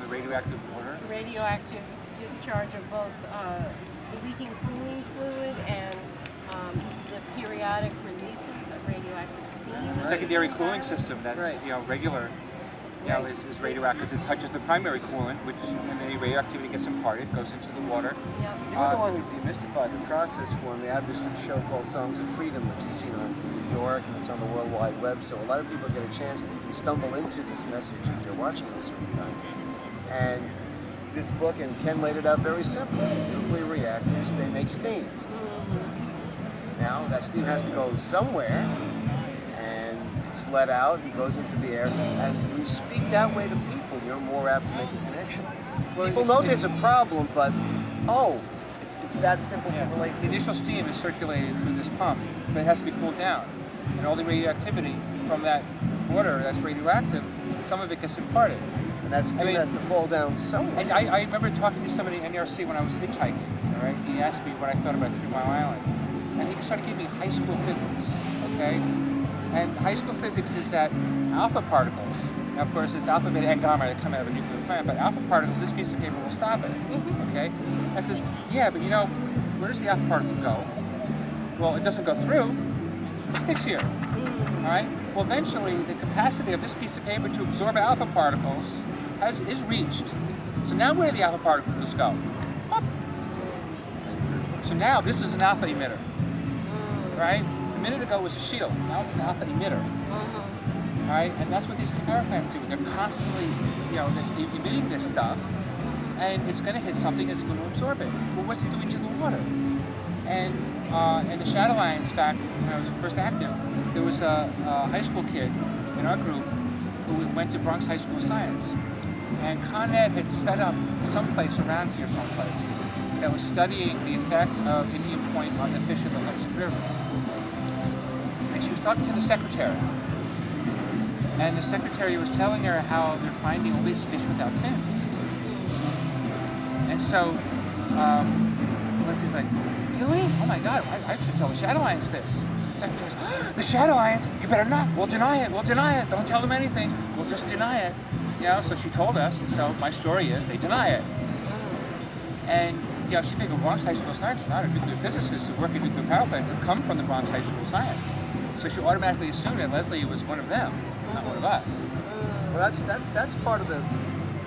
The radioactive water? Radioactive discharge of both leaking cooling fluid and the periodic releases of radioactive steam. The secondary cooling system that's you know, regular. You know, is radioactive because it touches the primary coolant, which when the radioactivity gets imparted, goes into the water. Yep. You were the one who demystified the process for me. I have this show called Songs of Freedom, which is seen on New York and it's on the World Wide Web, so a lot of people get a chance to even stumble into this message if they're watching this sort of time. And this book, and Ken laid it out very simply. Nuclear reactors, they make steam. Now, that steam has to go somewhere, and it's let out and goes into the air. And when you speak that way to people, you're more apt to make a connection. Well, people know there's a problem, but, oh, it's that simple to relate The to. initial steam is circulated through this pump, but it has to be cooled down. And all the radioactivity from that water that's radioactive, some of it gets imparted. And that steam has to fall down somewhere. And I remember talking to somebody in NRC when I was hitchhiking, all right? He asked me what I thought about 3 Mile Island. And he started giving me high school physics, okay? And high school physics is that alpha particles, now of course it's alpha, beta, and gamma that come out of a nuclear plant, but alpha particles, this piece of paper will stop it, okay? I says, yeah, but you know, where does the alpha particle go? Well, it doesn't go through, it sticks here, all right? Well, eventually the capacity of this piece of paper to absorb alpha particles is reached. So now where do the alpha particles go? Up. So now this is an alpha emitter, right? A minute ago was a shield, now it's an alpha emitter. All right, and that's what these power plants do. They're constantly, you know, they're emitting this stuff, and it's going to hit something that's going to absorb it. Well, what's it doing to the water? And the Shadow Lions, back when I was first active, there was a high school kid in our group who went to Bronx High School of Science, and Con Ed had set up someplace around here, someplace, that was studying the effect of Indian Point on the fish of the Hudson River. And she was talking to the secretary. And the secretary was telling her how they're finding all these fish without fins. And so Leslie's like, really? Oh my God, I should tell the Shadow Lions this. The secretary says, the Shadow Lions? You better not. We'll deny it. We'll deny it. Don't tell them anything. We'll just deny it. You know, so she told us, and so my story is they deny it. And you know, she figured Bronx High School of Science is not a nuclear physicist who work in nuclear power plants have come from the Bronx High School of Science. So she automatically assumed that Leslie was one of them, not one of us. Well, that's part of the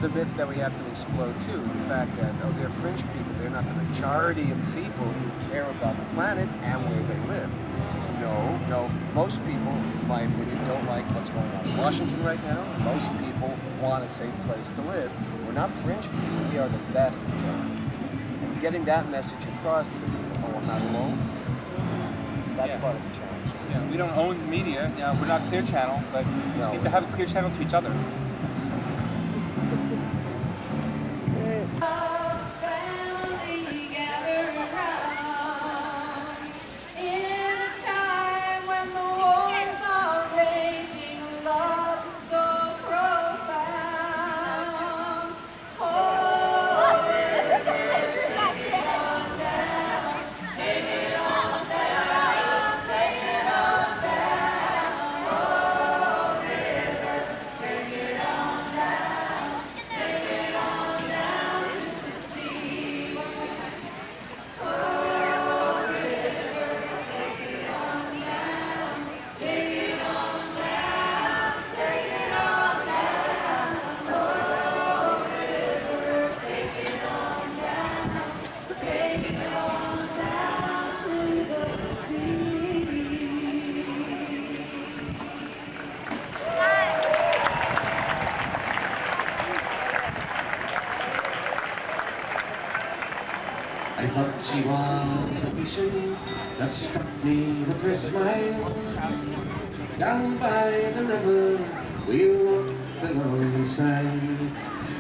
the myth that we have to explode too, the fact that, oh, they're fringe people, they're not the majority of people who care about the planet and where they live. No, most people, in my opinion, don't like what's going on in Washington right now. Most people want a safe place to live. We're not fringe people, we are the vast majority. And getting that message across to the people, oh, I'm not alone, that's part of the challenge. Yeah, we don't own the media, we're not Clear Channel, but we seem to have a Clear Channel to each other. I thought she was a vision that struck me with her smile. Down by the river, we walked alongside.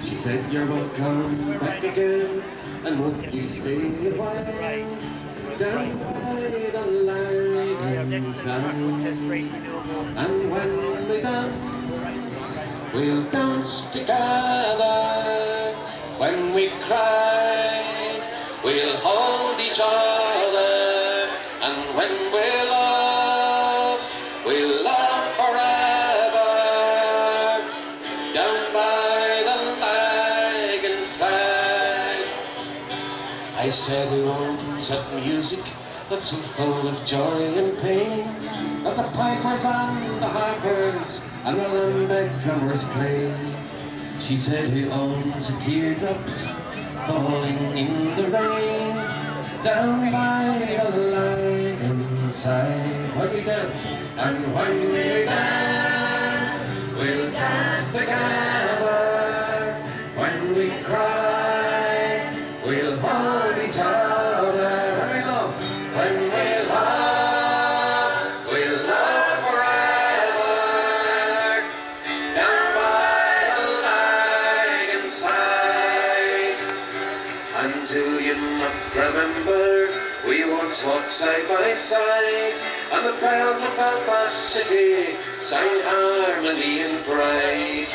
She said, you're welcome back again, and won't you stay a while? Down by the Lagan side. And when we dance, we'll dance together. When we cry, we'll hold each other, and when we're loved, we'll love forever. Down by the Lagan side. I said, who owns that music that's so full of joy and pain, that the pipers and the harpers and the lambic drummers play? She said, who owns the teardrops falling in the rain, down by the Lagan side? When we dance, and when we dance, we'll dance together. When we cry, we'll hold each other. When we love, we'll love forever. Down by the Lagan side. And do you not remember, we once walked side by side, and the bells of Belfast City sang harmony and pride.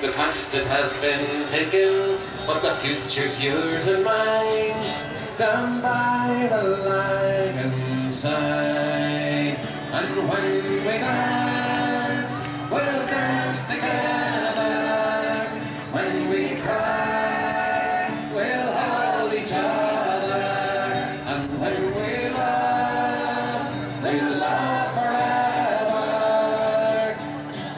The past, it has been taken, but the future's yours and mine. Down by the Lagan side. And when we dance, we'll dance together. When we cry, we'll hold each other. And when we love, we'll love forever.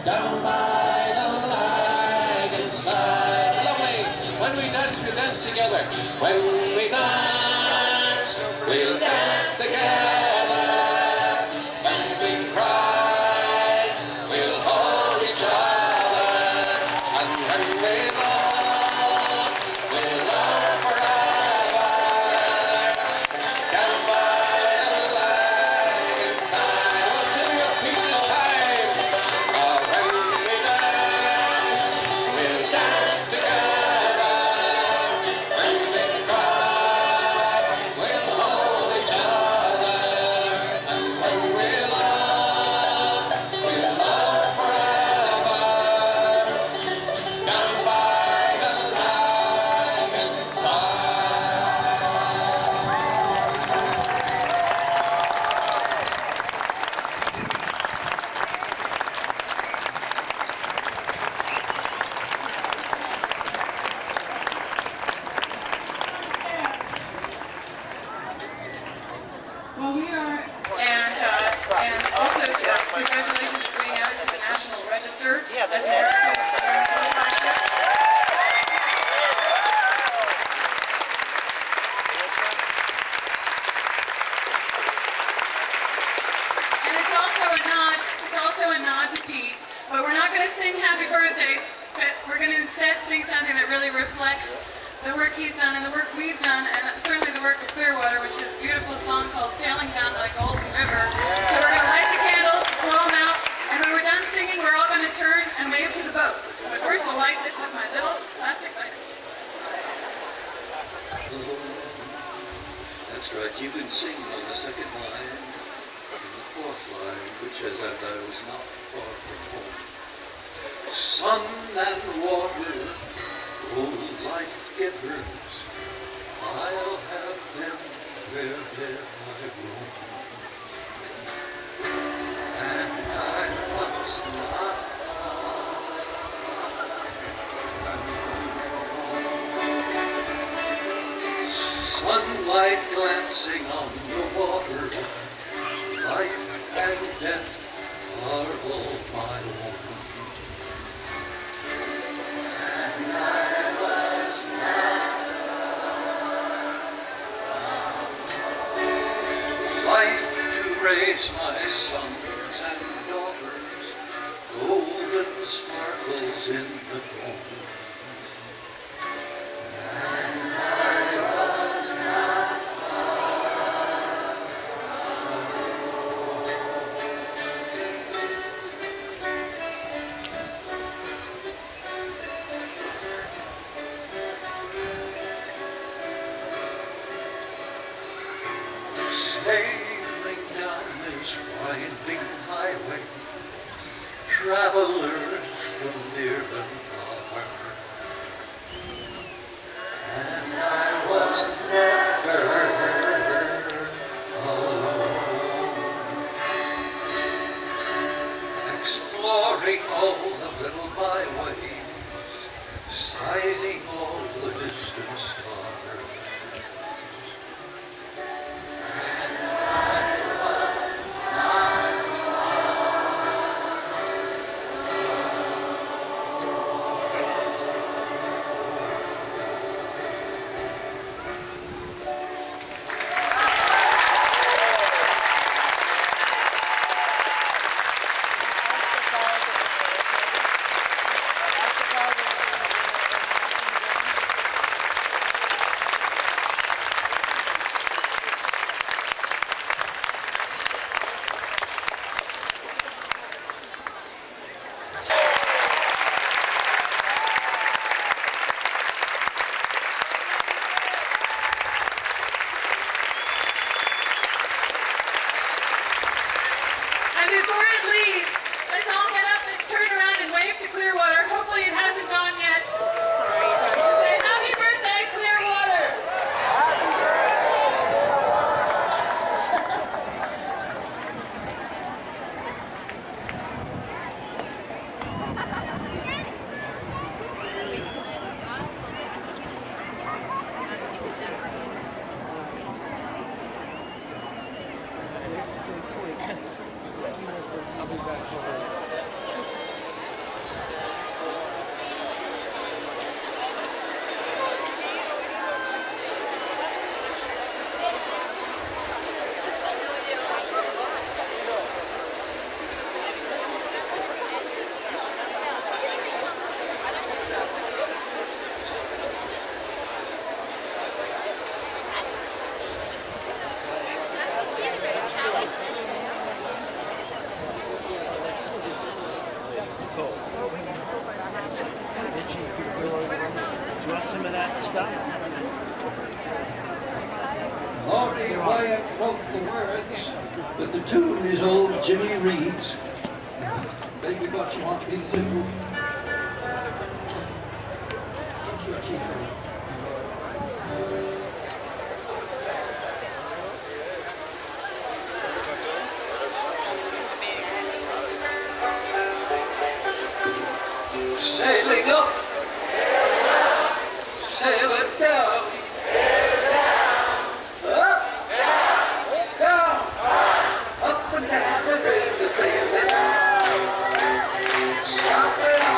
Down by the Lagan side. Lovely. When we dance together. When we dance, we'll dance together. When we cry, we'll hold each other. And when we love, we'll love forever. Down by the Lagan side. We'll sing your feet this time. When we dance, we'll dance together. When we cry, we'll hold each other. it reflects the work he's done and the work we've done, and certainly the work of Clearwater, which is a beautiful song called Sailing Down the Golden River. So we're going to light the candles, blow them out, and when we're done singing, we're all going to turn and wave to the boat. But first we'll light this with my little plastic lighter. That's right, you can sing on the second line, and the fourth line, which says that I was not far from home. Sun and water, old life givers, I'll have them wherever I roam. And I was not sunlight glancing on the water, life and death are all my own. And I was not life to raise my sons and daughters, golden sparkles in the dawn. Sailing down this winding highway, travelers from near and far, and I was never alone, exploring all the little byways, sighting all the distant stars. Before it leaves, let's all get up and turn around and wave to Clearwater. Hopefully it hasn't gone yet. Sorry. Just say, happy birthday, Clearwater! Laurie Wyatt wrote the words, but the tune is old Jimmy Reed's. Baby, what you want me to do? Sailing up, sailing down, up, down, up and down the river, sailing down, stopping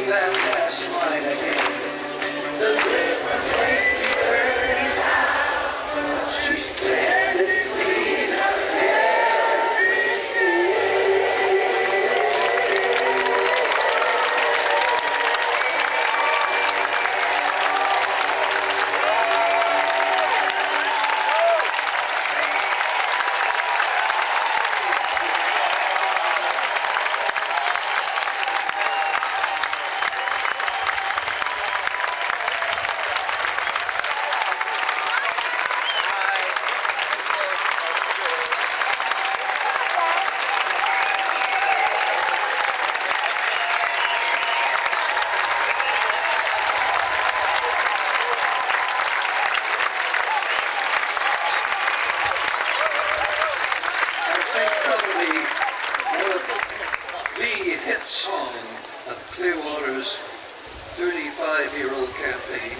that last line again. The river may be turning out. She's glad to clean her song of Clearwater's 35-year-old campaign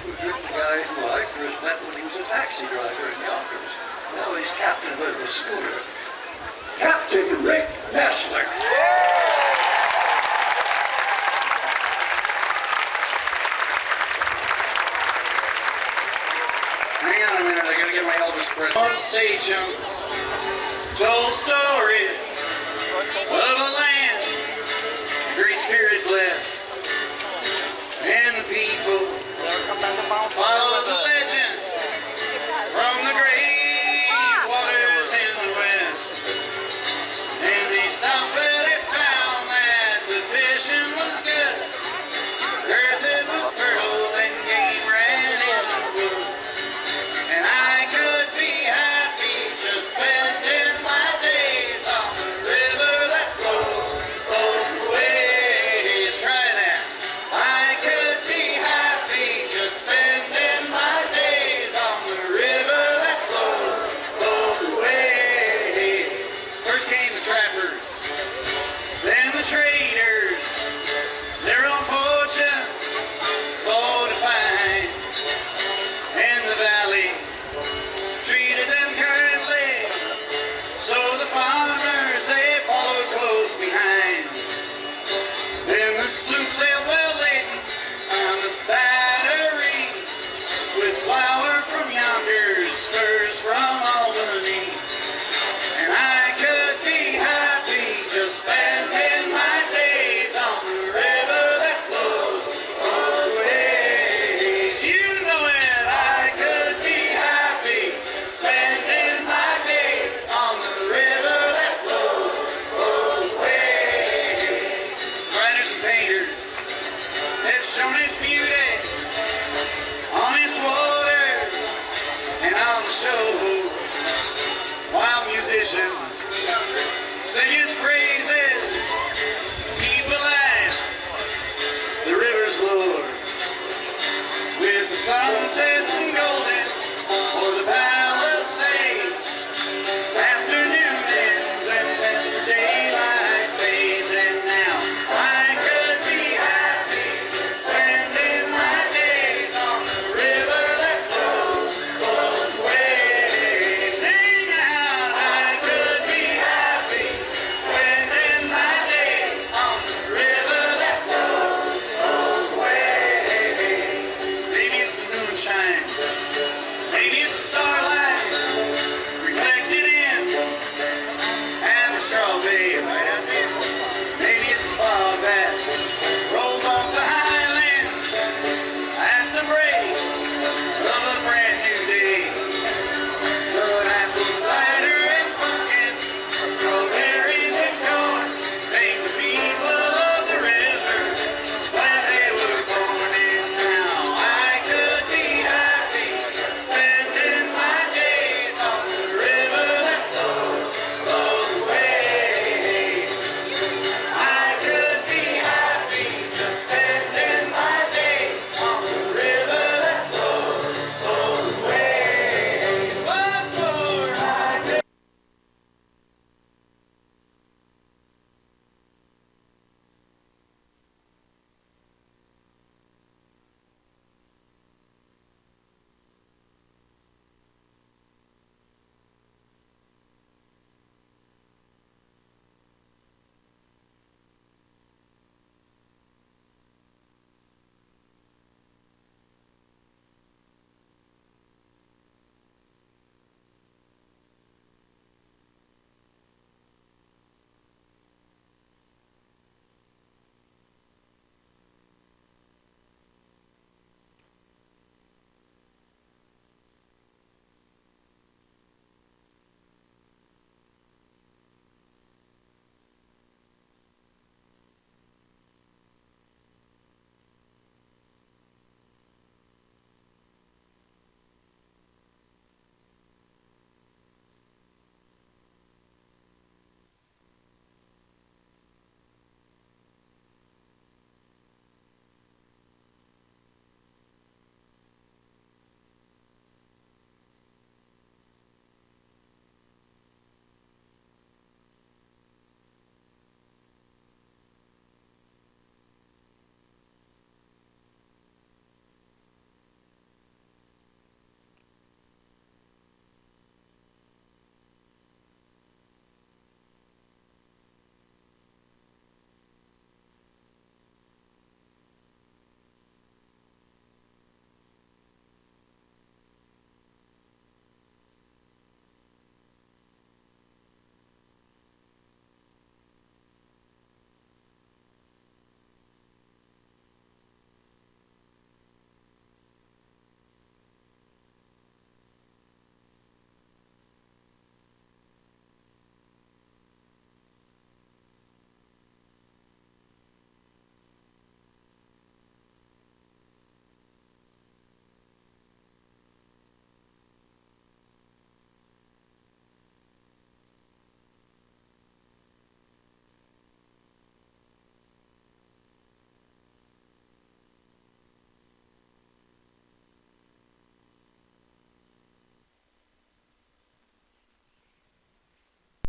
was written by a guy who I first met when he was a taxi driver in Yonkers. Now he's captain of the schooner. Captain Rick Nessler. Hang on a minute, I gotta get my Elvis Presley. Sage told stories of a land, great spirit blessed, and the people followed the legend from the great waters in the west. And they stopped where they found that the fishing was good, earth it was fertile, and game ran in the woods. And I could be happy just spending my days on the river that flows both ways. Try that. I could be happy just spending my days on the river that flows both ways. First came the trappers, then the traders, their own fortune for to find. And the valley treated them kindly, so the farmers, they followed close behind. Then the sloop sailed well laden on the battery, with flour from yonders, furs from Albany. And I could be happy just spending my days on the river that flows both ways. You know it, I could be happy spending my days on the river that flows both ways. Writers and painters have shown its beauty on its waters and on the shore, while musicians sing its praises, keep alive the river's lore. With the sunset and gold